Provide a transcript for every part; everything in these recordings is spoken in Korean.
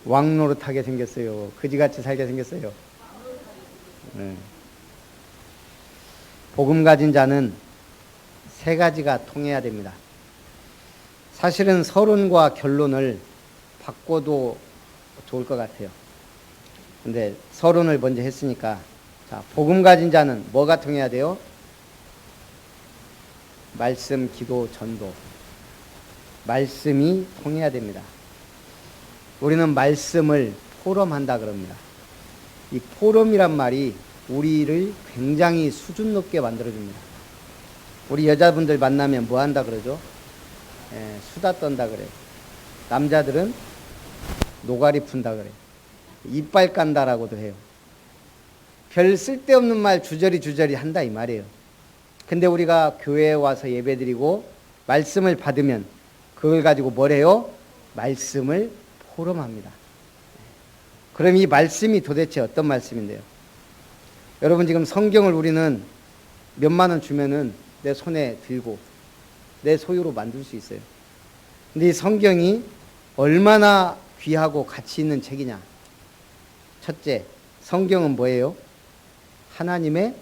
왕노릇하게 생겼어요. 그지같이 살게 생겼어요. 네. 복음 가진 자는 세 가지가 통해야 됩니다. 사실은 서론과 결론을 바꿔도 좋을 것 같아요. 근데 서론을 먼저 했으니까, 자, 복음 가진 자는 뭐가 통해야 돼요? 말씀, 기도, 전도. 말씀이 통해야 됩니다. 우리는 말씀을 포럼한다 그럽니다. 이 포럼이란 말이 우리를 굉장히 수준 높게 만들어줍니다. 우리 여자분들 만나면 뭐 한다 그러죠? 수다 떤다 그래요. 남자들은 노가리 푼다 그래요. 이빨 깐다라고도 해요. 별 쓸데없는 말 주저리 한다 이 말이에요. 근데 우리가 교회에 와서 예배드리고 말씀을 받으면 그걸 가지고 뭘 해요? 말씀을 포럼합니다. 그럼 이 말씀이 도대체 어떤 말씀인데요? 여러분, 지금 성경을 우리는 몇만 원 주면은 내 손에 들고 내 소유로 만들 수 있어요. 근데 이 성경이 얼마나 귀하고 가치 있는 책이냐? 첫째, 성경은 뭐예요? 하나님의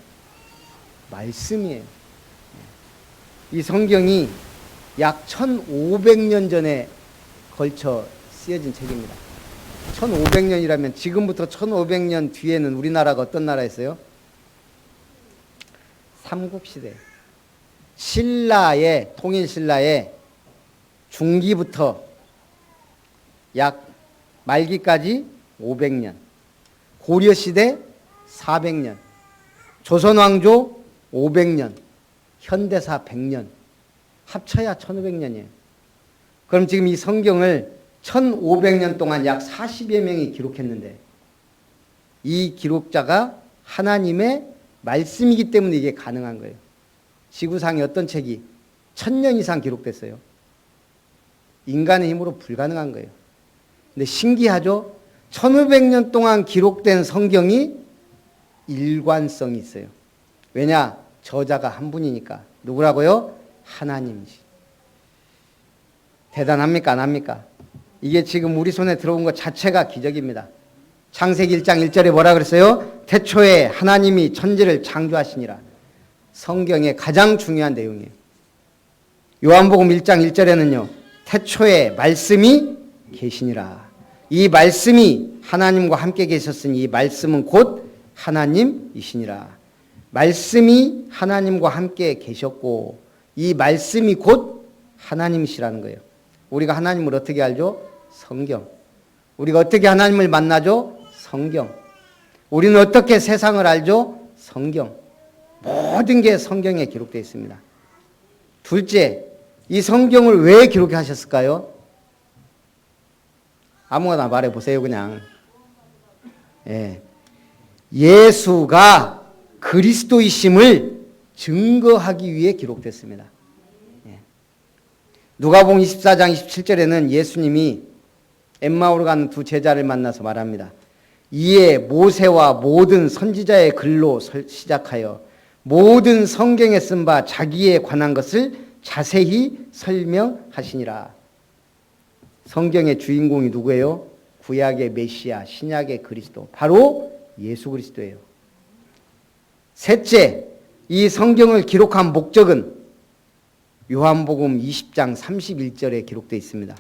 말씀이에요. 이 성경이 약 1500년 전에 걸쳐 쓰여진 책입니다. 1500년이라면 지금부터 1500년 뒤에는 우리나라가 어떤 나라였어요? 삼국시대. 신라의, 통일신라의 중기부터 약 말기까지 500년, 고려시대 400년, 조선왕조 500년, 현대사 100년, 합쳐야 1500년이에요. 그럼 지금 이 성경을 1500년 동안 약 40여 명이 기록했는데 이 기록자가 하나님의 말씀이기 때문에 이게 가능한 거예요. 지구상에 어떤 책이 1000년 이상 기록됐어요. 인간의 힘으로 불가능한 거예요. 근데 신기하죠? 1500년 동안 기록된 성경이 일관성이 있어요. 왜냐? 저자가 한 분이니까. 누구라고요? 하나님이시. 대단합니까? 안 합니까? 이게 지금 우리 손에 들어온 것 자체가 기적입니다. 창세기 1장 1절에 뭐라 그랬어요? 태초에 하나님이 천지를 창조하시니라. 성경의 가장 중요한 내용이에요. 요한복음 1장 1절에는요. 태초에 말씀이 계시니라. 이 말씀이 하나님과 함께 계셨으니 이 말씀은 곧 하나님이시니라. 말씀이 하나님과 함께 계셨고 이 말씀이 곧 하나님이시라는 거예요. 우리가 하나님을 어떻게 알죠? 성경. 우리가 어떻게 하나님을 만나죠? 성경. 우리는 어떻게 세상을 알죠? 성경. 모든 게 성경에 기록되어 있습니다. 둘째, 이 성경을 왜 기록하셨을까요? 아무거나 말해보세요, 그냥. 예수가 그리스도이심을 증거하기 위해 기록됐습니다. 누가복음 24장 27절에는 예수님이 엠마오로 가는 두 제자를 만나서 말합니다. 이에 모세와 모든 선지자의 글로 시작하여 모든 성경에 쓴 바 자기에 관한 것을 자세히 설명하시니라. 성경의 주인공이 누구예요? 구약의 메시아, 신약의 그리스도, 바로 예수 그리스도예요. 셋째, 이 성경을 기록한 목적은 요한복음 20장 31절에 기록되어 있습니다.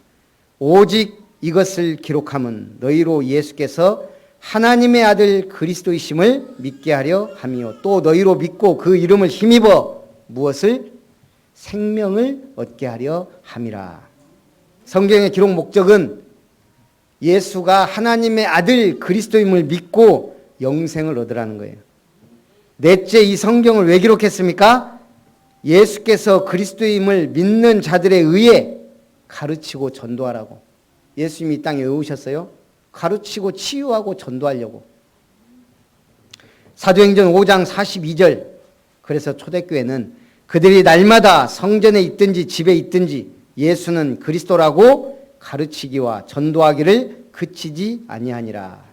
오직 이것을 기록함은 너희로 예수께서 하나님의 아들 그리스도이심을 믿게 하려 함이요 또 너희로 믿고 그 이름을 힘입어 무엇을? 생명을 얻게 하려 함이라. 성경의 기록 목적은 예수가 하나님의 아들 그리스도임을 믿고 영생을 얻으라는 거예요. 넷째, 이 성경을 왜 기록했습니까? 예수께서 그리스도임을 믿는 자들에 의해 가르치고 전도하라고. 예수님이 이 땅에 왜 오셨어요? 가르치고 치유하고 전도하려고. 사도행전 5장 42절. 그래서 초대교회는 그들이 날마다 성전에 있든지 집에 있든지 예수는 그리스도라고 가르치기와 전도하기를 그치지 아니하니라.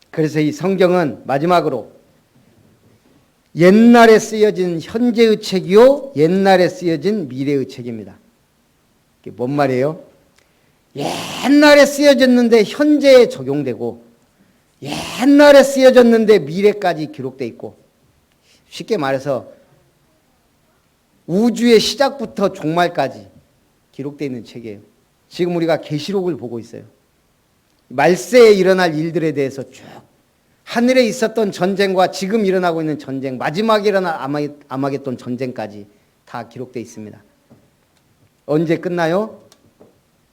그래서 이 성경은 마지막으로 옛날에 쓰여진 현재의 책이요 옛날에 쓰여진 미래의 책입니다. 이게 뭔 말이에요? 옛날에 쓰여졌는데 현재에 적용되고 옛날에 쓰여졌는데 미래까지 기록되어 있고, 쉽게 말해서 우주의 시작부터 종말까지 기록되어 있는 책이에요. 지금 우리가 계시록을 보고 있어요. 말세에 일어날 일들에 대해서 쭉 하늘에 있었던 전쟁과 지금 일어나고 있는 전쟁, 마지막에 일어날 아마겟돈 전쟁까지 다 기록되어 있습니다. 언제 끝나요?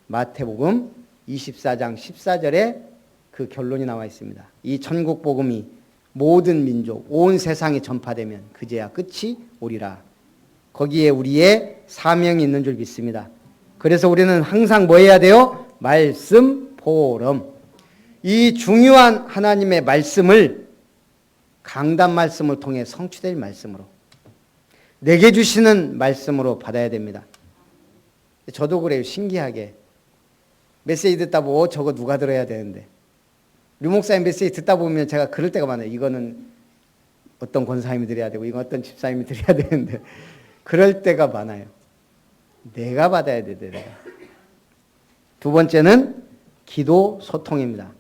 마태복음 24장 14절에 그 결론이 나와 있습니다. 이 천국 복음이 모든 민족, 온 세상에 전파되면 그제야 끝이 오리라. 거기에 우리의 사명이 있는 줄 믿습니다. 그래서 우리는 항상 뭐 해야 돼요? 말씀 포럼. 이 중요한 하나님의 말씀을 강단 말씀을 통해 성취될 말씀으로, 내게 주시는 말씀으로 받아야 됩니다. 저도 그래요. 신기하게 메시지 듣다 보고 저거 누가 들어야 되는데, 류 목사님 메시지 듣다 보면 제가 그럴 때가 많아요. 이거는 어떤 권사님이 드려야 되고 이건 어떤 집사님이 드려야 되는데, 그럴 때가 많아요. 내가 받아야 돼. 내가. 두 번째는 기도 소통입니다.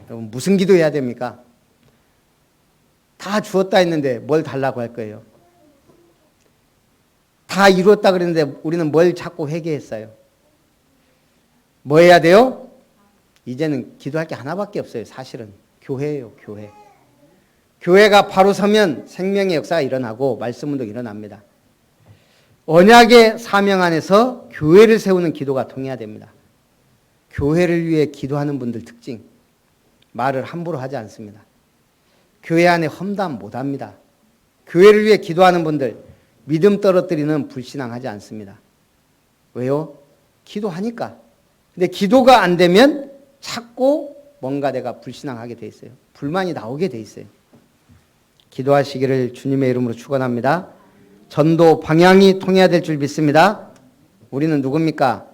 여러분 무슨 기도해야 됩니까? 다 주었다 했는데 뭘 달라고 할 거예요? 다 이루었다 그랬는데 우리는 뭘 자꾸 회개했어요? 뭐 해야 돼요? 이제는 기도할 게 하나밖에 없어요. 사실은 교회예요. 교회. 교회가 바로 서면 생명의 역사가 일어나고 말씀 운동이 일어납니다. 언약의 사명 안에서 교회를 세우는 기도가 통해야 됩니다. 교회를 위해 기도하는 분들 특징, 말을 함부로 하지 않습니다. 교회 안에 험담 못합니다. 교회를 위해 기도하는 분들 믿음 떨어뜨리는 불신앙하지 않습니다. 왜요? 기도하니까. 근데 기도가 안 되면 자꾸 뭔가 내가 불신앙하게 돼 있어요. 불만이 나오게 돼 있어요. 기도하시기를 주님의 이름으로 축원합니다. 전도 방향이 통해야 될 줄 믿습니다. 우리는 누굽니까?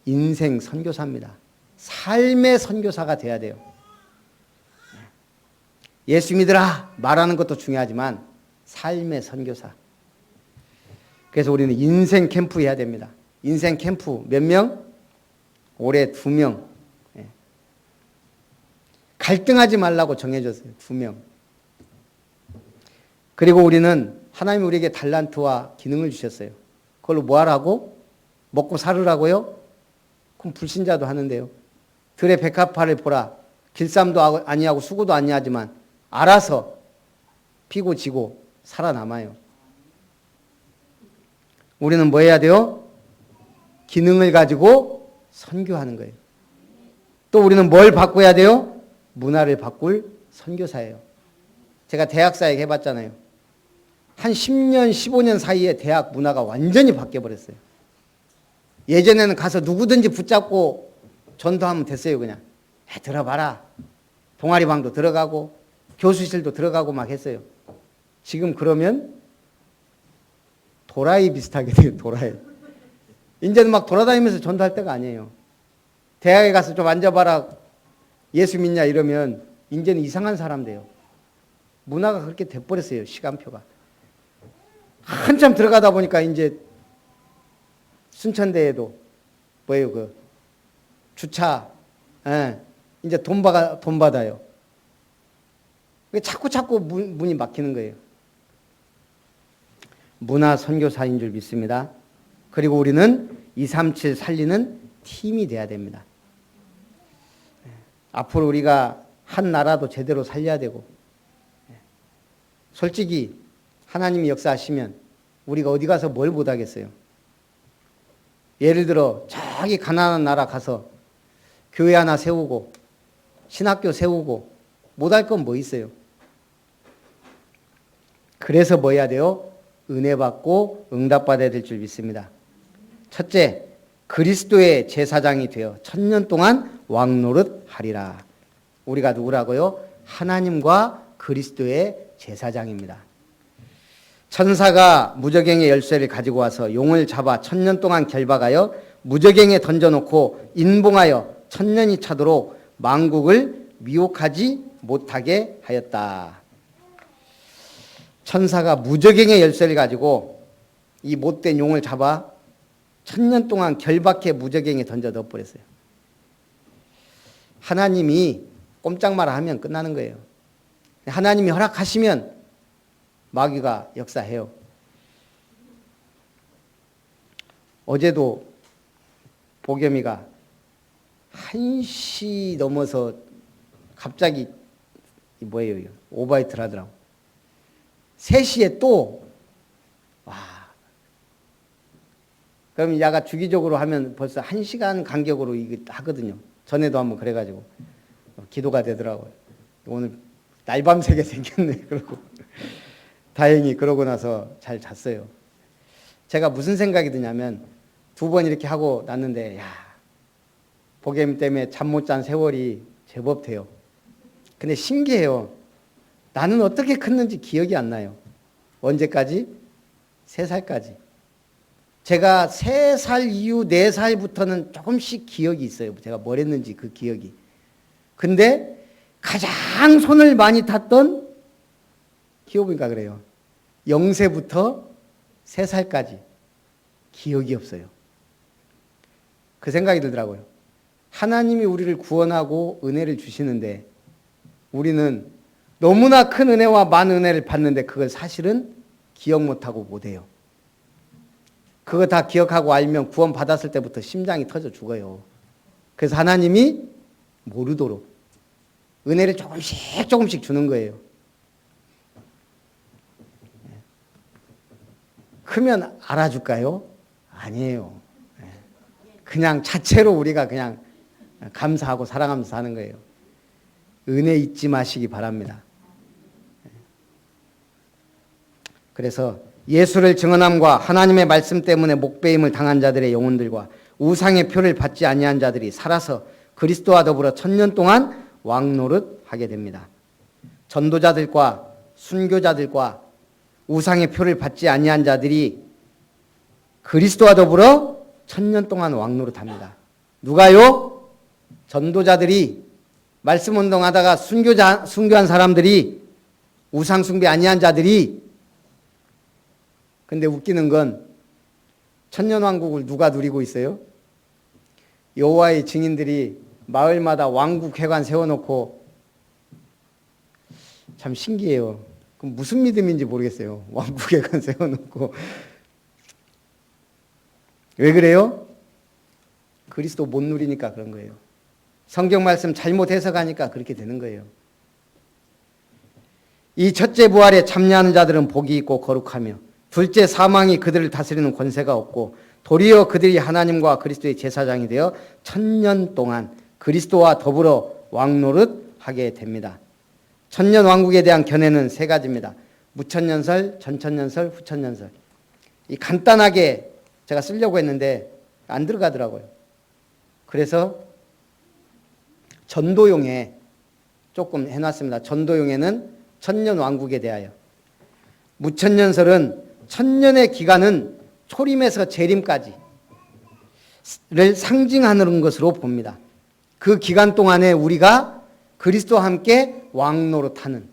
인생 선교사입니다. 삶의 선교사가 돼야 돼요. 예수 믿으라 말하는 것도 중요하지만 삶의 선교사. 그래서 우리는 인생 캠프 해야 됩니다. 인생 캠프 몇 명? 올해 2명. 갈등하지 말라고 정해줬어요. 2명. 그리고 우리는 하나님이 우리에게 달란트와 기능을 주셨어요. 그걸로 뭐 하라고? 먹고 살으라고요? 그럼 불신자도 하는데요. 들의 백합화를 보라. 길쌈도 아니하고 수고도 아니하지만 알아서 피고 지고 살아남아요. 우리는 뭐 해야 돼요? 기능을 가지고 선교하는 거예요. 또 우리는 뭘 바꿔야 돼요? 문화를 바꿀 선교사예요. 제가 대학사역 해봤잖아요. 한 10년, 15년 사이에 대학 문화가 완전히 바뀌어버렸어요. 예전에는 가서 누구든지 붙잡고 전도하면 됐어요. 그냥 들어봐라. 동아리방도 들어가고 교수실도 들어가고 막 했어요. 지금 그러면 도라이 비슷하게 돼요. 도라이. 이제는 막 돌아다니면서 전도할 때가 아니에요. 대학에 가서 좀 앉아봐라. 예수 믿냐 이러면 이제는 이상한 사람 돼요. 문화가 그렇게 돼버렸어요. 시간표가. 한참 들어가다 보니까 이제 순천대에도 뭐예요? 그 주차 이제 돈 받아요. 자꾸 문이 막히는 거예요. 문화 선교사인 줄 믿습니다. 그리고 우리는 237 살리는 팀이 돼야 됩니다. 앞으로 우리가 한 나라도 제대로 살려야 되고, 솔직히 하나님이 역사하시면 우리가 어디 가서 뭘 못하겠어요. 예를 들어 저기 가난한 나라 가서 교회 하나 세우고 신학교 세우고 못할 건 뭐 있어요. 그래서 뭐 해야 돼요? 은혜 받고 응답받아야 될 줄 믿습니다. 첫째, 그리스도의 제사장이 되어 1000년 동안 왕노릇 하리라. 우리가 누구라고요? 하나님과 그리스도의 제사장입니다. 천사가 무저갱의 열쇠를 가지고 와서 용을 잡아 1000년 동안 결박하여 무저갱에 던져놓고 인봉하여 1000년이 차도록 만국을 미혹하지 못하게 하였다. 천사가 무저갱의 열쇠를 가지고 이 못된 용을 잡아 천년 동안 결박해 무저갱에 던져 넣어버렸어요. 하나님이 꼼짝마라 하면 끝나는 거예요. 하나님이 허락하시면 마귀가 역사해요. 어제도 보겸이가 1시 넘어서 갑자기 뭐예요? 오바이트를 하더라고. 3시에 또 와. 그럼 야가 주기적으로 하면 벌써 1시간 간격으로 이거 하거든요. 전에도 한번 그래가지고 기도가 되더라고요. 오늘 날밤새게 생겼네. 그러고 다행히 그러고 나서 잘 잤어요. 제가 무슨 생각이 드냐면 2번 이렇게 하고 났는데 야 보겸 때문에 잠 못 잔 세월이 제법 돼요. 근데 신기해요. 나는 어떻게 컸는지 기억이 안 나요. 언제까지? 3살까지. 제가 3살 이후 4살부터는 조금씩 기억이 있어요. 제가 뭘 했는지 그 기억이. 근데 가장 손을 많이 탔던 키워보니까 그래요. 0세부터 3살까지 기억이 없어요. 그 생각이 들더라고요. 하나님이 우리를 구원하고 은혜를 주시는데 우리는 너무나 큰 은혜와 많은 은혜를 받는데 그걸 사실은 기억 못하고 못해요. 그거 다 기억하고 알면 구원 받았을 때부터 심장이 터져 죽어요. 그래서 하나님이 모르도록 은혜를 조금씩 주는 거예요. 크면 알아줄까요? 아니에요. 그냥 자체로 우리가 그냥 감사하고 사랑하면서 사는 거예요. 은혜 잊지 마시기 바랍니다. 그래서 예수를 증언함과 하나님의 말씀 때문에 목배임을 당한 자들의 영혼들과 우상의 표를 받지 아니한 자들이 살아서 그리스도와 더불어 1000년 동안 왕노릇 하게 됩니다. 전도자들과 순교자들과 우상의 표를 받지 아니한 자들이 그리스도와 더불어 1000년 동안 왕노릇 합니다. 누가요? 전도자들이 말씀 운동하다가 순교한 사람들이 우상 숭배 아니한 자들이. 근데 웃기는 건 천년왕국을 누가 누리고 있어요? 여호와의 증인들이 마을마다 왕국회관 세워놓고 참 신기해요. 그럼 무슨 믿음인지 모르겠어요. 왕국회관 세워놓고. 왜 그래요? 그리스도 못 누리니까 그런 거예요. 성경 말씀 잘못 해석하니까 그렇게 되는 거예요. 이 첫째 부활에 참여하는 자들은 복이 있고 거룩하며 둘째 사망이 그들을 다스리는 권세가 없고 도리어 그들이 하나님과 그리스도의 제사장이 되어 1000년 동안 그리스도와 더불어 왕노릇 하게 됩니다. 천년 왕국에 대한 견해는 3가지입니다. 무천년설, 전천년설, 후천년설. 이 간단하게 제가 쓰려고 했는데 안 들어가더라고요. 그래서 전도용에 조금 해놨습니다. 전도용에는 천년 왕국에 대하여. 무천년설은 천년의 기간은 초림에서 재림까지를 상징하는 것으로 봅니다. 그 기간 동안에 우리가 그리스도와 함께 왕노릇하는.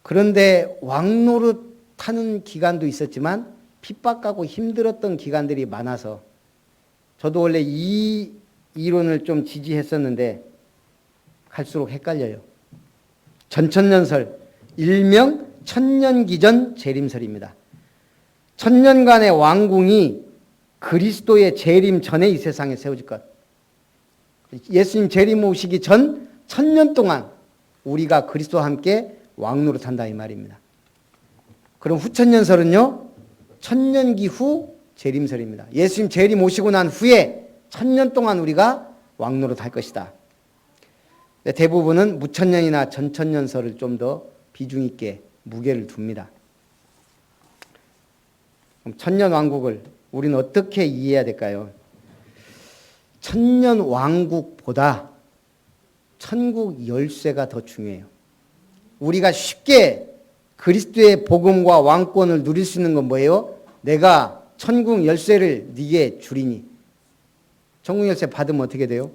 그런데 왕노릇하는 기간도 있었지만 핍박하고 힘들었던 기간들이 많아서 저도 원래 이 이론을 좀 지지했었는데 갈수록 헷갈려요. 전천년설, 일명 천년기전 재림설입니다. 천년간의 왕궁이 그리스도의 재림 전에 이 세상에 세워질 것. 예수님 재림 오시기 전 1000년 동안 우리가 그리스도와 함께 왕노릇한다 이 말입니다. 그럼 후천년설은요, 천년기 후 재림설입니다. 예수님 재림 오시고 난 후에 1000년 동안 우리가 왕노릇할 것이다. 대부분은 무천년이나 전천년설을 좀 더 비중 있게 무게를 둡니다. 그럼 천년 왕국을 우리는 어떻게 이해해야 될까요? 천년 왕국보다 천국 열쇠가 더 중요해요. 우리가 쉽게 그리스도의 복음과 왕권을 누릴 수 있는 건 뭐예요? 내가 천국 열쇠를 네게 주리니. 천국 열쇠 받으면 어떻게 돼요?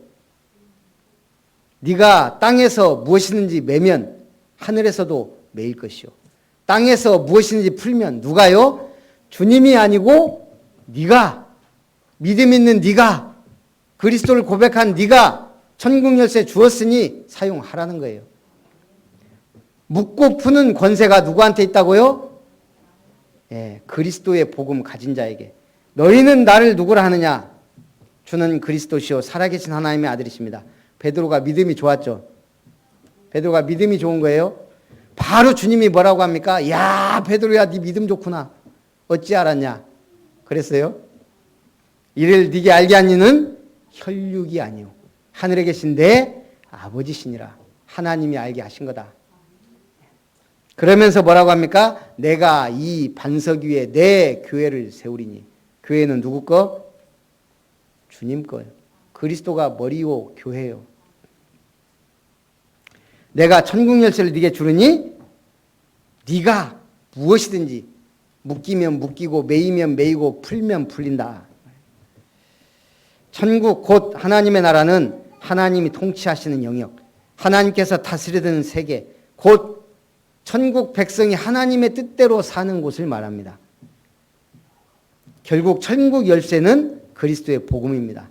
네가 땅에서 무엇이든지 매면 하늘에서도 매일 것이요. 땅에서 무엇이든지 풀면 누가요? 주님이 아니고 네가, 믿음 있는 네가, 그리스도를 고백한 네가 천국 열쇠 주었으니 사용하라는 거예요. 묻고 푸는 권세가 누구한테 있다고요? 예, 그리스도의 복음 가진 자에게. 너희는 나를 누구라 하느냐? 주는 그리스도시요 살아계신 하나님의 아들이십니다. 베드로가 믿음이 좋았죠. 베드로가 믿음이 좋은 거예요. 바로 주님이 뭐라고 합니까? 야, 베드로야, 네 믿음 좋구나. 어찌 알았냐? 그랬어요. 이를 네게 알게 한 이는 혈육이 아니요 하늘에 계신 내 아버지시니라. 하나님이 알게 하신 거다. 그러면서 뭐라고 합니까? 내가 이 반석 위에 내 교회를 세우리니. 교회는 누구 거? 주님 거예요. 그리스도가 머리요 교회요. 내가 천국 열쇠를 네게 주르니 네가 무엇이든지 묶이면 묶이고 매이면 매이고 풀면 풀린다. 천국 곧 하나님의 나라는 하나님이 통치하시는 영역, 하나님께서 다스리는 세계, 곧 천국 백성이 하나님의 뜻대로 사는 곳을 말합니다. 결국 천국 열쇠는 그리스도의 복음입니다.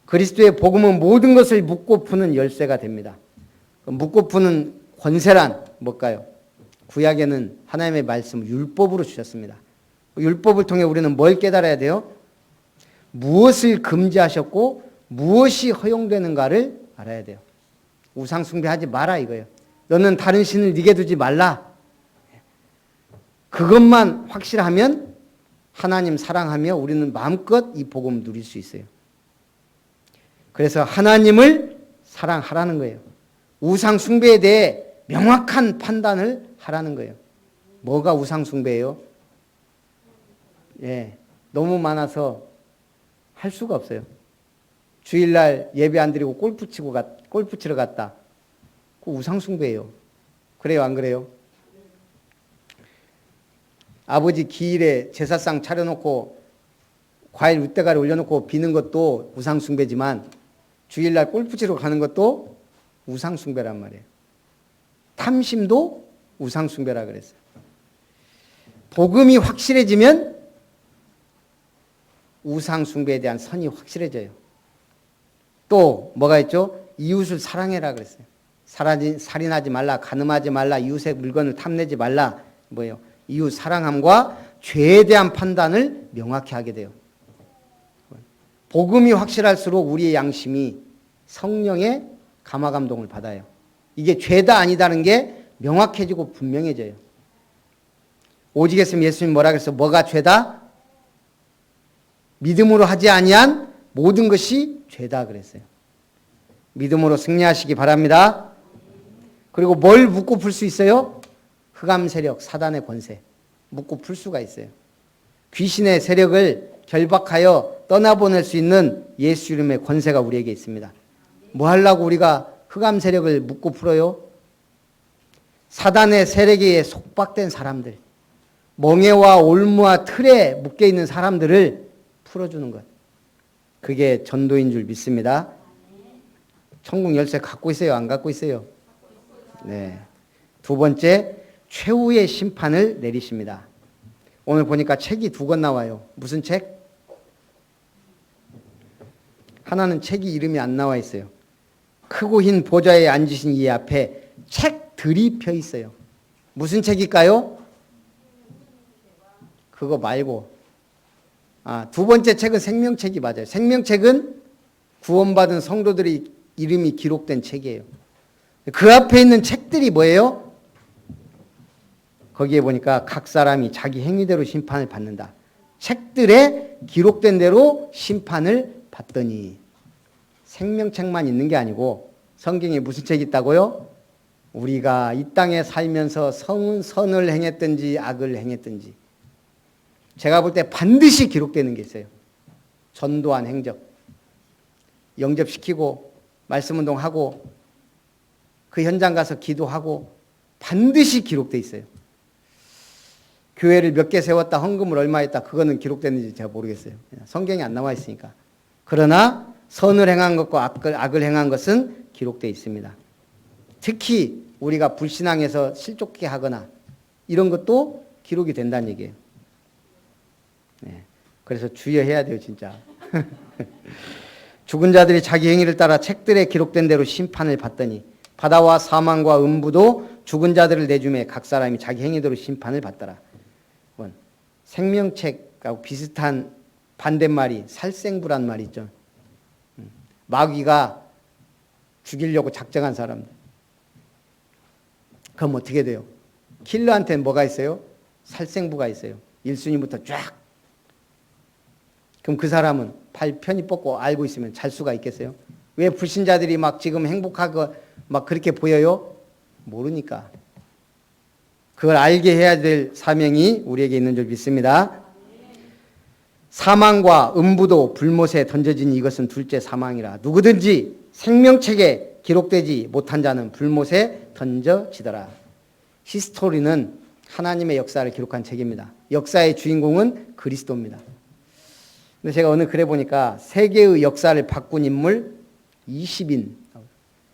그리스도의 복음은 모든 것을 묶고 푸는 열쇠가 됩니다. 묶고 푸는 권세란 뭘까요? 구약에는 하나님의 말씀을 율법으로 주셨습니다. 율법을 통해 우리는 뭘 깨달아야 돼요? 무엇을 금지하셨고 무엇이 허용되는가를 알아야 돼요. 우상 숭배하지 마라 이거예요. 너는 다른 신을 네게 두지 말라. 그것만 확실하면 하나님 사랑하며 우리는 마음껏 이 복음 누릴 수 있어요. 그래서 하나님을 사랑하라는 거예요. 우상 숭배에 대해 명확한 판단을 하라는 거예요. 뭐가 우상 숭배예요? 예, 너무 많아서 할 수가 없어요. 주일날 예배 안 드리고 골프 치러 갔다. 그 우상 숭배예요. 그래요, 안 그래요? 아버지 기일에 제사상 차려놓고 과일 웃대가리 올려놓고 비는 것도 우상 숭배지만 주일날 골프 치러 가는 것도 우상 숭배란 말이에요. 탐심도 우상 숭배라 그랬어요. 복음이 확실해지면 우상 숭배에 대한 선이 확실해져요. 또 뭐가 있죠? 이웃을 사랑해라 그랬어요. 살인하지 말라, 간음하지 말라, 이웃의 물건을 탐내지 말라. 뭐예요? 이웃 사랑함과 죄에 대한 판단을 명확히 하게 돼요. 복음이 확실할수록 우리의 양심이 성령의 감화감동을 받아요. 이게 죄다 아니다는 게 명확해지고 분명해져요. 오직 했으면 예수님 뭐라 그랬어요? 뭐가 죄다? 믿음으로 하지 아니한 모든 것이 죄다 그랬어요. 믿음으로 승리하시기 바랍니다. 그리고 뭘 묶고 풀 수 있어요? 흑암 세력, 사단의 권세. 묶고 풀 수가 있어요. 귀신의 세력을 결박하여 떠나보낼 수 있는 예수 이름의 권세가 우리에게 있습니다. 뭐 하려고 우리가 흑암 세력을 묶고 풀어요? 사단의 세력에 속박된 사람들, 멍에와 올무와 틀에 묶여있는 사람들을 풀어주는 것. 그게 전도인 줄 믿습니다. 천국 열쇠 갖고 있어요? 안 갖고 있어요? 네. 두 번째, 최후의 심판을 내리십니다. 오늘 보니까 책이 2권 나와요. 무슨 책? 하나는 책이 이름이 안 나와 있어요. 크고 흰 보좌에 앉으신 이 앞에 책들이 펴 있어요. 무슨 책일까요? 그거 말고. 두 번째 책은 생명책이 맞아요. 생명책은 구원받은 성도들의 이름이 기록된 책이에요. 그 앞에 있는 책들이 뭐예요? 거기에 보니까 각 사람이 자기 행위대로 심판을 받는다. 책들에 기록된 대로 심판을 받더니 생명책만 있는 게 아니고 성경에 무슨 책이 있다고요? 우리가 이 땅에 살면서 선을 행했든지 악을 행했든지 제가 볼 때 반드시 기록되는 게 있어요. 전도한 행적. 영접시키고 말씀운동하고 그 현장 가서 기도하고 반드시 기록돼 있어요. 교회를 몇 개 세웠다, 헌금을 얼마 했다, 그거는 기록됐는지 제가 모르겠어요. 성경에 안 나와 있으니까. 그러나 선을 행한 것과 악을 행한 것은 기록되어 있습니다. 특히 우리가 불신앙에서 실족하게 하거나 이런 것도 기록이 된다는 얘기예요. 그래서 주의해야 돼요, 진짜. 죽은 자들이 자기 행위를 따라 책들에 기록된 대로 심판을 받더니 바다와 사망과 음부도 죽은 자들을 내주매 각 사람이 자기 행위대로 심판을 받더라. 생명책하고 비슷한 반대말이 살생부란 말이 있죠. 마귀가 죽이려고 작정한 사람들. 그럼 어떻게 돼요? 킬러한테는 뭐가 있어요? 살생부가 있어요. 1순위부터 쫙. 그럼 그 사람은 발 편히 뻗고 알고 있으면 잘 수가 있겠어요? 왜 불신자들이 막 지금 행복하고 막 그렇게 보여요? 모르니까. 그걸 알게 해야 될 사명이 우리에게 있는 줄 믿습니다. 사망과 음부도 불못에 던져진 이것은 둘째 사망이라. 누구든지 생명책에 기록되지 못한 자는 불못에 던져지더라. 히스토리는 하나님의 역사를 기록한 책입니다. 역사의 주인공은 그리스도입니다. 근데 제가 어느 글에 보니까 세계의 역사를 바꾼 인물 20인.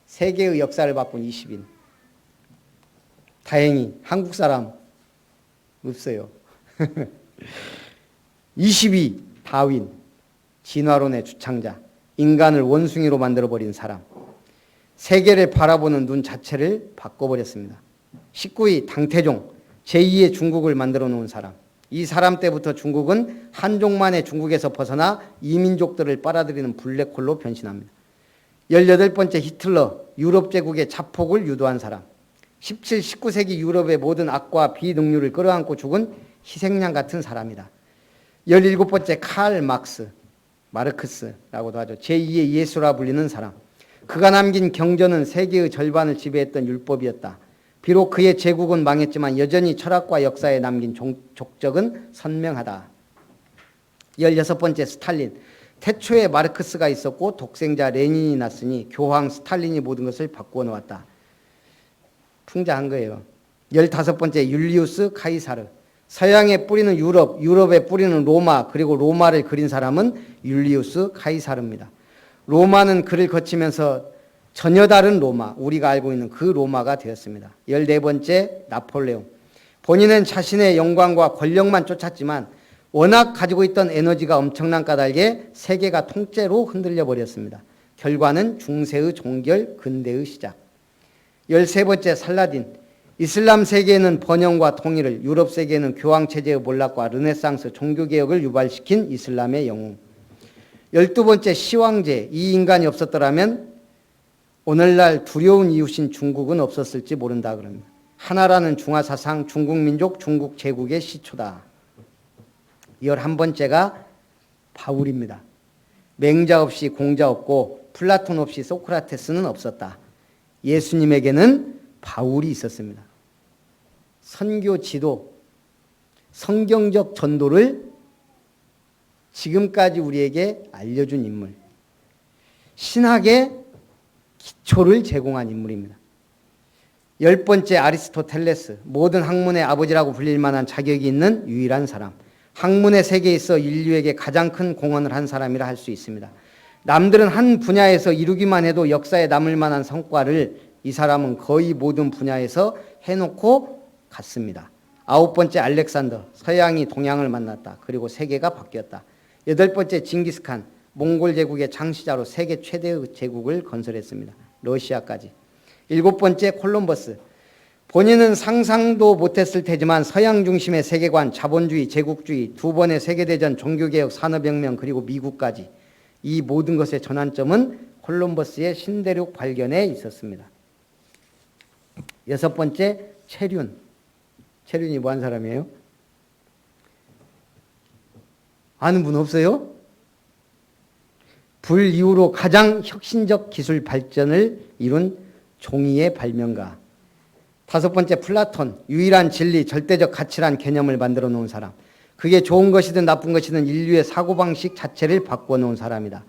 세계의 역사를 바꾼 20인. 다행히 한국 사람 없어요. 22. 다윈. 진화론의 주창자. 인간을 원숭이로 만들어버린 사람. 세계를 바라보는 눈 자체를 바꿔버렸습니다. 19위. 당태종. 제2의 중국을 만들어 놓은 사람. 이 사람 때부터 중국은 한족만의 중국에서 벗어나 이민족들을 빨아들이는 블랙홀로 변신합니다. 18번째 히틀러. 유럽 제국의 자폭을 유도한 사람. 17, 19세기 유럽의 모든 악과 비능률을 끌어안고 죽은 희생양 같은 사람이다. 17번째 칼 막스, 마르크스라고도 하죠. 제2의 예수라 불리는 사람. 그가 남긴 경전은 세계의 절반을 지배했던 율법이었다. 비록 그의 제국은 망했지만 여전히 철학과 역사에 남긴 족적은 선명하다. 16번째 스탈린. 태초에 마르크스가 있었고 독생자 레닌이 났으니 교황 스탈린이 모든 것을 바꾸어 놓았다. 풍자한 거예요. 15번째 율리우스 카이사르. 서양에 뿌리는 유럽, 유럽에 뿌리는 로마, 그리고 로마를 그린 사람은 율리우스 카이사르입니다. 로마는 그를 거치면서 전혀 다른 로마, 우리가 알고 있는 그 로마가 되었습니다. 14번째 나폴레옹. 본인은 자신의 영광과 권력만 쫓았지만 워낙 가지고 있던 에너지가 엄청난 까닭에 세계가 통째로 흔들려 버렸습니다. 결과는 중세의 종결, 근대의 시작. 13번째 살라딘. 이슬람 세계에는 번영과 통일을, 유럽 세계에는 교황체제의 몰락과 르네상스 종교개혁을 유발시킨 이슬람의 영웅. 12번째 시황제. 이 인간이 없었더라면 오늘날 두려운 이웃인 중국은 없었을지 모른다 그럽니다. 하나라는 중화사상, 중국민족, 중국제국의 시초다. 11번째가 바울입니다. 맹자 없이 공자 없고 플라톤 없이 소크라테스는 없었다. 예수님에게는 바울이 있었습니다. 선교 지도, 성경적 전도를 지금까지 우리에게 알려준 인물. 신학의 기초를 제공한 인물입니다. 10번째 아리스토텔레스. 모든 학문의 아버지라고 불릴 만한 자격이 있는 유일한 사람. 학문의 세계에 있어 인류에게 가장 큰 공헌을 한 사람이라 할 수 있습니다. 남들은 한 분야에서 이루기만 해도 역사에 남을 만한 성과를 이 사람은 거의 모든 분야에서 해놓고 갔습니다. 9번째 알렉산더. 서양이 동양을 만났다. 그리고 세계가 바뀌었다. 8번째 징기스칸. 몽골 제국의 창시자로 세계 최대의 제국을 건설했습니다. 러시아까지. 7번째 콜럼버스. 본인은 상상도 못했을 테지만 서양 중심의 세계관, 자본주의, 제국주의, 2번의 세계대전, 종교개혁, 산업혁명, 그리고 미국까지 이 모든 것의 전환점은 콜럼버스의 신대륙 발견에 있었습니다. 6번째 체륜. 체륜이 뭐한 사람이에요? 아는 분 없어요? 불 이후로 가장 혁신적 기술 발전을 이룬 종이의 발명가. 5번째 플라톤. 유일한 진리, 절대적 가치란 개념을 만들어 놓은 사람. 그게 좋은 것이든 나쁜 것이든 인류의 사고방식 자체를 바꿔 놓은 사람이다.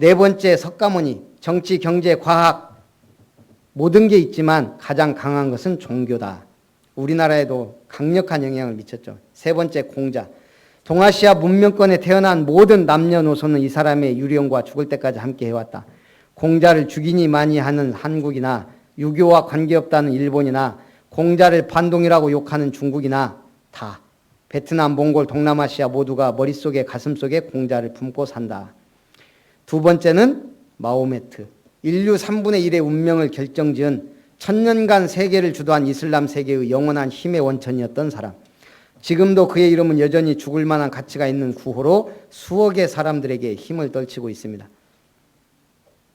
4번째 석가모니. 정치, 경제, 과학 모든 게 있지만 가장 강한 것은 종교다. 우리나라에도 강력한 영향을 미쳤죠. 3번째 공자. 동아시아 문명권에 태어난 모든 남녀노소는 이 사람의 유령과 죽을 때까지 함께 해왔다. 공자를 죽이니 많이 하는 한국이나 유교와 관계없다는 일본이나 공자를 반동이라고 욕하는 중국이나 다 베트남, 몽골, 동남아시아 모두가 머릿속에 가슴속에 공자를 품고 산다. 두 번째는 마호메트. 인류 3분의 1의 운명을 결정지은 천년간 세계를 주도한 이슬람 세계의 영원한 힘의 원천이었던 사람. 지금도 그의 이름은 여전히 죽을 만한 가치가 있는 구호로 수억의 사람들에게 힘을 떨치고 있습니다.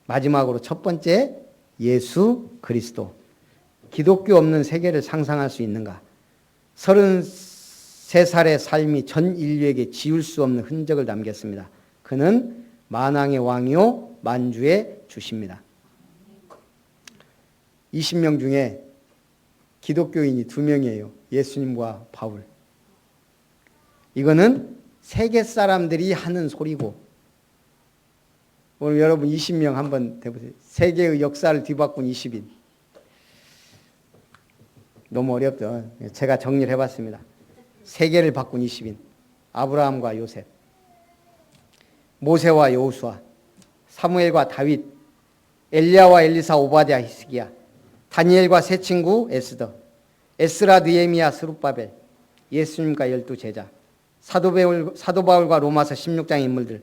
마지막으로 첫 번째, 예수 그리스도. 기독교 없는 세계를 상상할 수 있는가? 33살의 삶이 전 인류에게 지울 수 없는 흔적을 남겼습니다. 그는 만왕의 왕이요 만주의 주십니다. 20명 중에 기독교인이 2명이에요. 예수님과 바울. 이거는 세계 사람들이 하는 소리고, 오늘 여러분 20명 한번 해보세요. 세계의 역사를 뒤바꾼 20인. 너무 어렵죠. 제가 정리를 해봤습니다. 세계를 바꾼 20인. 아브라함과 요셉, 모세와 여호수아, 사무엘과 다윗, 엘리야와 엘리사, 오바댜, 히스기야, 다니엘과 세 친구 에스더, 에스라, 느헤미야, 스룹바벨, 예수님과 12제자, 사도 바울과 로마서 16장의 인물들,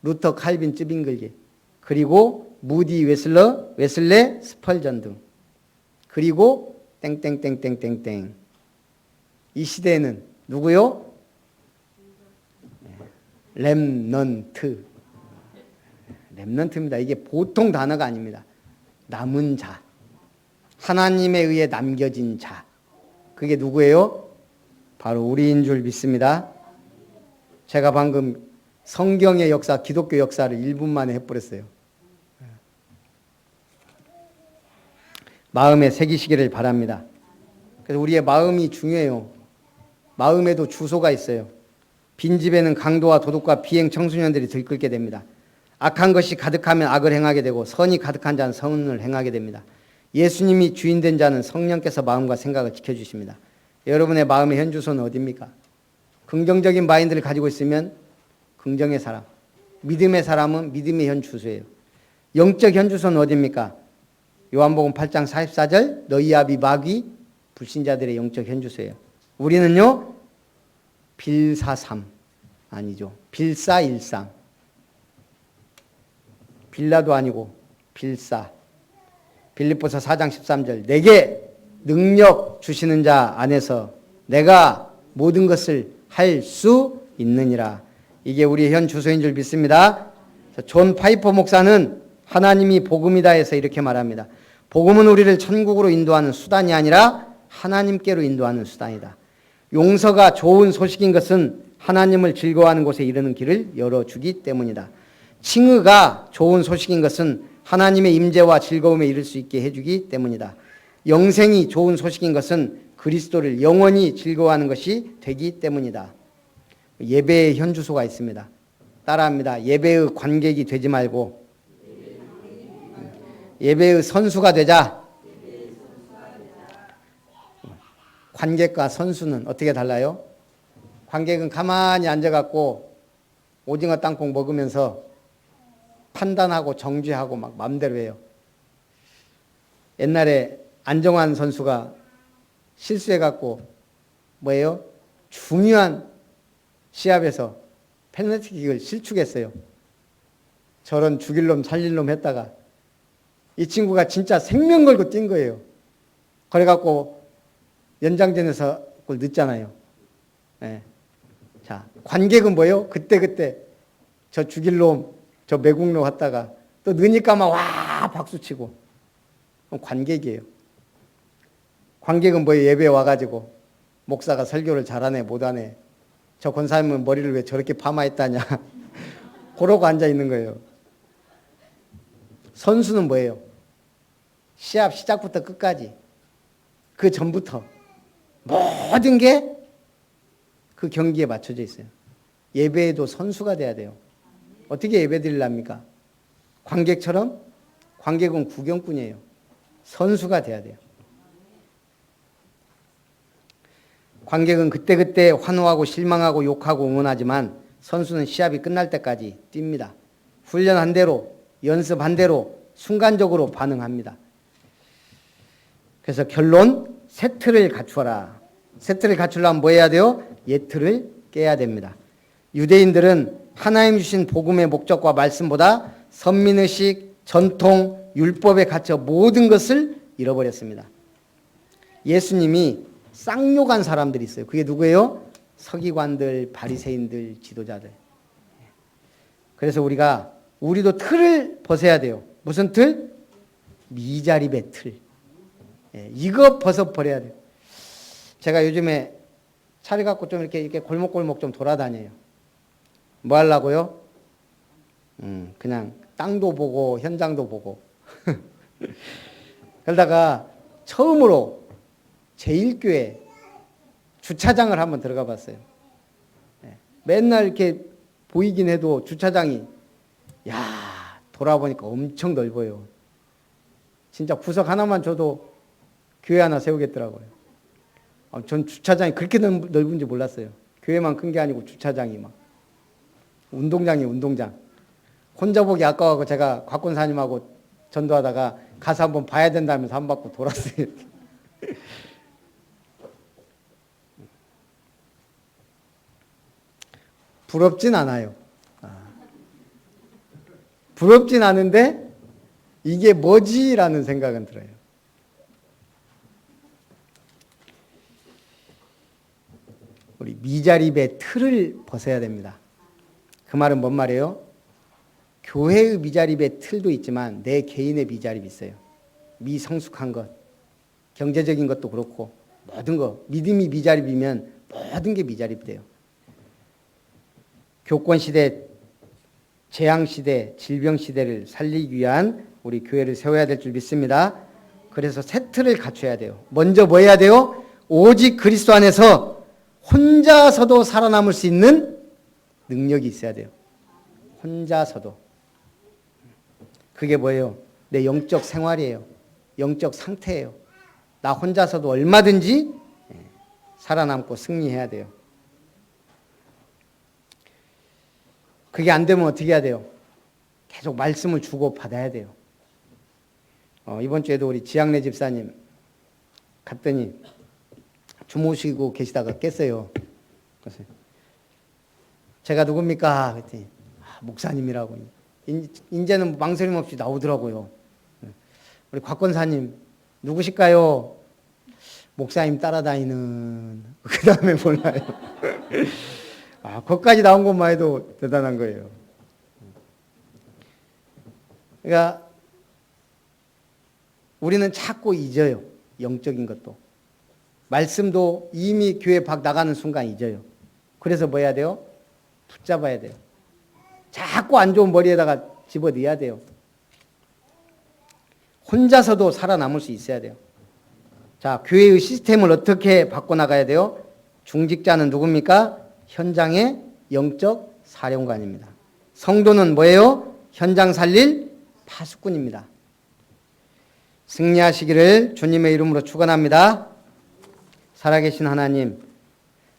루터, 칼빈, 쯔빙글게, 그리고 무디, 웨슬레, 스펄전 등, 그리고 땡땡땡땡땡땡. 이 시대에는 누구요? 렘넌트. 렘넌트입니다. 이게 보통 단어가 아닙니다. 남은 자. 하나님에 의해 남겨진 자. 그게 누구예요? 바로 우리인 줄 믿습니다. 제가 방금 성경의 역사, 기독교 역사를 1분 만에 해버렸어요. 마음에 새기시기를 바랍니다. 그래서 우리의 마음이 중요해요. 마음에도 주소가 있어요. 빈집에는 강도와 도둑과 비행 청소년들이 들끓게 됩니다. 악한 것이 가득하면 악을 행하게 되고 선이 가득한 자는 선을 행하게 됩니다. 예수님이 주인된 자는 성령께서 마음과 생각을 지켜주십니다. 여러분의 마음의 현주소는 어디입니까? 긍정적인 마인드를 가지고 있으면 긍정의 사람, 믿음의 사람은 믿음의 현주소예요. 영적 현주소는 어디입니까? 요한복음 8장 44절, 너희 아비 마귀, 불신자들의 영적 현주소예요. 우리는요, 빌사삼, 아니죠. 빌사일삼. 빌라도 아니고 빌사. 빌립보서 4장 13절, 내게 능력 주시는 자 안에서 내가 모든 것을 할 수 있느니라. 이게 우리의 현 주소인 줄 믿습니다. 존 파이퍼 목사는 하나님이 복음이다 해서 이렇게 말합니다. 복음은 우리를 천국으로 인도하는 수단이 아니라 하나님께로 인도하는 수단이다. 용서가 좋은 소식인 것은 하나님을 즐거워하는 곳에 이르는 길을 열어주기 때문이다. 칭의가 좋은 소식인 것은 하나님의 임재와 즐거움에 이를 수 있게 해주기 때문이다. 영생이 좋은 소식인 것은 그리스도를 영원히 즐거워하는 것이 되기 때문이다. 예배의 현주소가 있습니다. 따라합니다. 예배의 관객이 되지 말고 예배의 선수가 되자. 관객과 선수는 어떻게 달라요? 관객은 가만히 앉아갖고 오징어 땅콩 먹으면서 판단하고 정죄하고 막 마음대로 해요. 옛날에 안정환 선수가 실수해갖고 뭐예요? 중요한 시합에서 페널티킥을 실축했어요. 저런 죽일 놈 살릴 놈 했다가 이 친구가 진짜 생명 걸고 뛴 거예요. 그래갖고 연장전에서 그걸 넣잖아요. 네. 자, 관객은 뭐예요? 그때 저 죽일 놈, 저 매국노 했다가 또 넣으니까 막 와 박수치고. 그럼 관객이에요. 관객은 뭐예요? 예배에 와가지고 목사가 설교를 잘하네 못하네, 저 권사님은 머리를 왜 저렇게 파마했다냐 그러고 앉아있는 거예요. 선수는 뭐예요? 시합 시작부터 끝까지 그 전부터 모든 게 그 경기에 맞춰져 있어요. 예배에도 선수가 돼야 돼요. 어떻게 예배 드리랍니까? 관객처럼? 관객은 구경꾼이에요. 선수가 돼야 돼요. 관객은 그때그때 환호하고 실망하고 욕하고 응원하지만 선수는 시합이 끝날 때까지 뜁니다. 훈련한 대로, 연습한 대로 순간적으로 반응합니다. 그래서 결론, 세트를 갖추어라. 새 틀을 갖추려면 뭐 해야 돼요? 옛 틀을 깨야 됩니다. 유대인들은 하나님 주신 복음의 목적과 말씀보다 선민의식, 전통, 율법에 갇혀 모든 것을 잃어버렸습니다. 예수님이 쌍욕한 사람들이 있어요. 그게 누구예요? 서기관들, 바리새인들, 지도자들. 그래서 우리도 틀을 벗어야 돼요. 무슨 틀? 미자립의 틀. 이거 벗어버려야 돼요. 제가 요즘에 차를 갖고 좀 이렇게 골목골목 좀 돌아다녀요. 뭐 하려고요? 그냥 땅도 보고 현장도 보고. 그러다가 처음으로 제1교회 주차장을 한번 들어가 봤어요. 맨날 이렇게 보이긴 해도 주차장이 돌아보니까 엄청 넓어요. 진짜 구석 하나만 줘도 교회 하나 세우겠더라고요. 전 주차장이 그렇게 넓은지 몰랐어요. 교회만 큰 게 아니고 주차장이 막 운동장이에요. 운동장. 혼자 보기 아까워서 제가 곽권사님하고 전도하다가 가서 한번 봐야 된다면서 한 바퀴 돌았어요. 부럽진 않아요. 부럽진 않은데 이게 뭐지라는 생각은 들어요. 우리 미자립의 틀을 벗어야 됩니다. 그 말은 뭔 말이에요? 교회의 미자립의 틀도 있지만 내 개인의 미자립이 있어요. 미성숙한 것, 경제적인 것도 그렇고 모든 거, 믿음이 미자립이면 모든 게 미자립돼요. 교권시대, 재앙시대, 질병시대를 살리기 위한 우리 교회를 세워야 될 줄 믿습니다. 그래서 새 틀을 갖춰야 돼요. 먼저 뭐 해야 돼요? 오직 그리스도 안에서 혼자서도 살아남을 수 있는 능력이 있어야 돼요. 혼자서도. 그게 뭐예요? 내 영적 생활이에요. 영적 상태예요. 나 혼자서도 얼마든지 살아남고 승리해야 돼요. 그게 안 되면 어떻게 해야 돼요? 계속 말씀을 주고 받아야 돼요. 이번 주에도 우리 지학래 집사님 갔더니 주무시고 계시다가 깼어요. 그래서 제가 누굽니까? 그랬더니 목사님이라고. 이제는 망설임 없이 나오더라고요. 우리 곽권사님 누구실까요? 목사님 따라다니는. 그 다음에 몰라요. 거기까지 나온 것만 해도 대단한 거예요. 그러니까 우리는 자꾸 잊어요. 영적인 것도. 말씀도 이미 교회 밖 나가는 순간 잊어요. 그래서 뭐 해야 돼요? 붙잡아야 돼요. 자꾸 안 좋은 머리에다가 집어넣어야 돼요. 혼자서도 살아남을 수 있어야 돼요. 자, 교회의 시스템을 어떻게 바꿔나가야 돼요? 중직자는 누굽니까? 현장의 영적 사령관입니다. 성도는 뭐예요? 현장 살릴 파수꾼입니다. 승리하시기를 주님의 이름으로 축원합니다. 살아계신 하나님,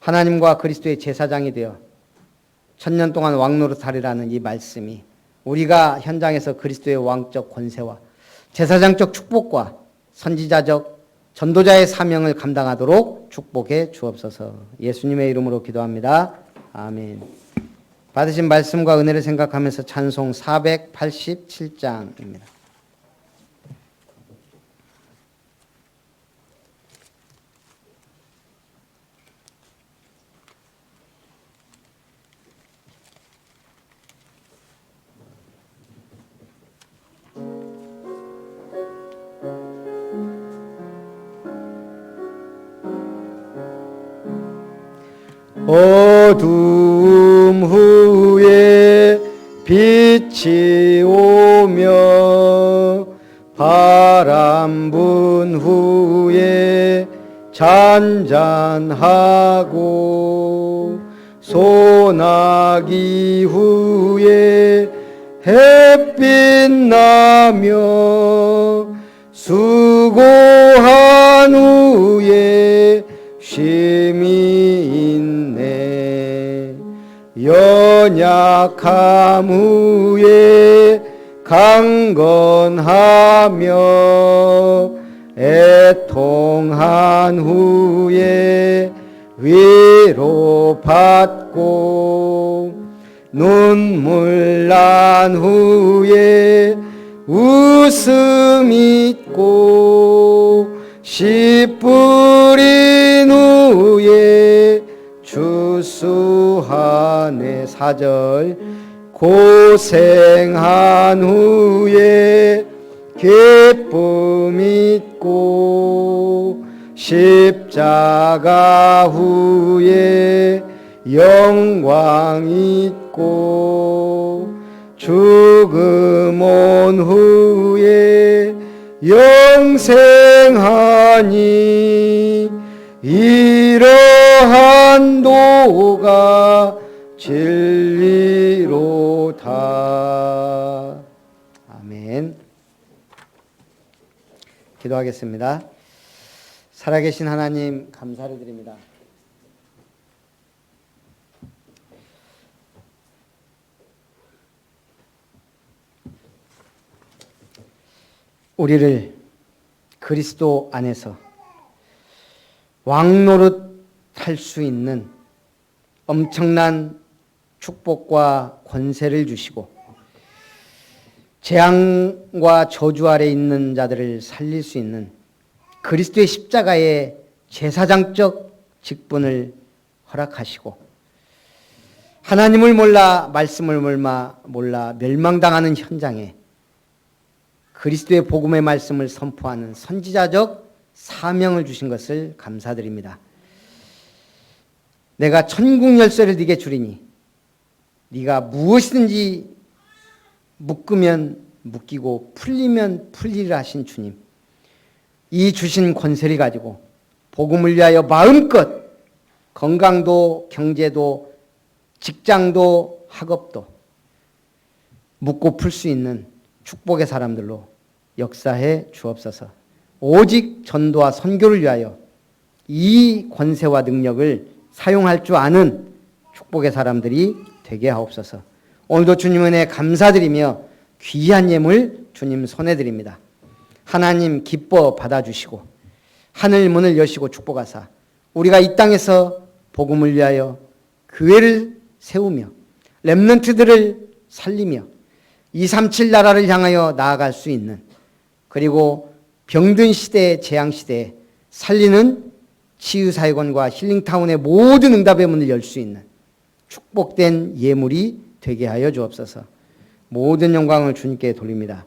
하나님과 그리스도의 제사장이 되어 1000년 동안 왕노릇하리라는 이 말씀이 우리가 현장에서 그리스도의 왕적 권세와 제사장적 축복과 선지자적 전도자의 사명을 감당하도록 축복해 주옵소서. 예수님의 이름으로 기도합니다. 아멘. 받으신 말씀과 은혜를 생각하면서 찬송 487장입니다. 어두움 후에 빛이 오며 바람 분 후에 잔잔하고 소나기 후에 햇빛 나며 수고한 후에 쉼이 있네. 연약함 후에 강건하며 애통한 후에 위로받고 눈물 난 후에 웃음 있고 씨 뿌린 후에 추수하네. 4절 고생한 후에 기쁨 있고 십자가 후에 영광 있고 죽음 온 후에 영생하니 이러한 도가 진리로다. 아멘. 기도하겠습니다. 살아계신 하나님 감사를 드립니다. 우리를 그리스도 안에서 왕노릇할 수 있는 엄청난 축복과 권세를 주시고 재앙과 저주 아래 있는 자들을 살릴 수 있는 그리스도의 십자가의 제사장적 직분을 허락하시고 하나님을 몰라 말씀을 몰라 멸망당하는 현장에 그리스도의 복음의 말씀을 선포하는 선지자적 사명을 주신 것을 감사드립니다. 내가 천국 열쇠를 네게 주리니 네가 무엇이든지 묶으면 묶이고 풀리면 풀리라 하신 주님, 이 주신 권세를 가지고 복음을 위하여 마음껏 건강도 경제도 직장도 학업도 묶고 풀 수 있는 축복의 사람들로 역사해 주옵소서. 오직 전도와 선교를 위하여 이 권세와 능력을 사용할 줄 아는 축복의 사람들이 되게 하옵소서. 오늘도 주님 은혜 감사드리며 귀한 예물 주님 손에 드립니다. 하나님 기뻐 받아주시고 하늘 문을 여시고 축복하사 우리가 이 땅에서 복음을 위하여 교회를 세우며 렘넌트들을 살리며 237 나라를 향하여 나아갈 수 있는, 그리고 병든 시대에 재앙 시대에 살리는 치유사역원과 힐링타운의 모든 응답의 문을 열 수 있는 축복된 예물이 되게 하여 주옵소서. 모든 영광을 주님께 돌립니다.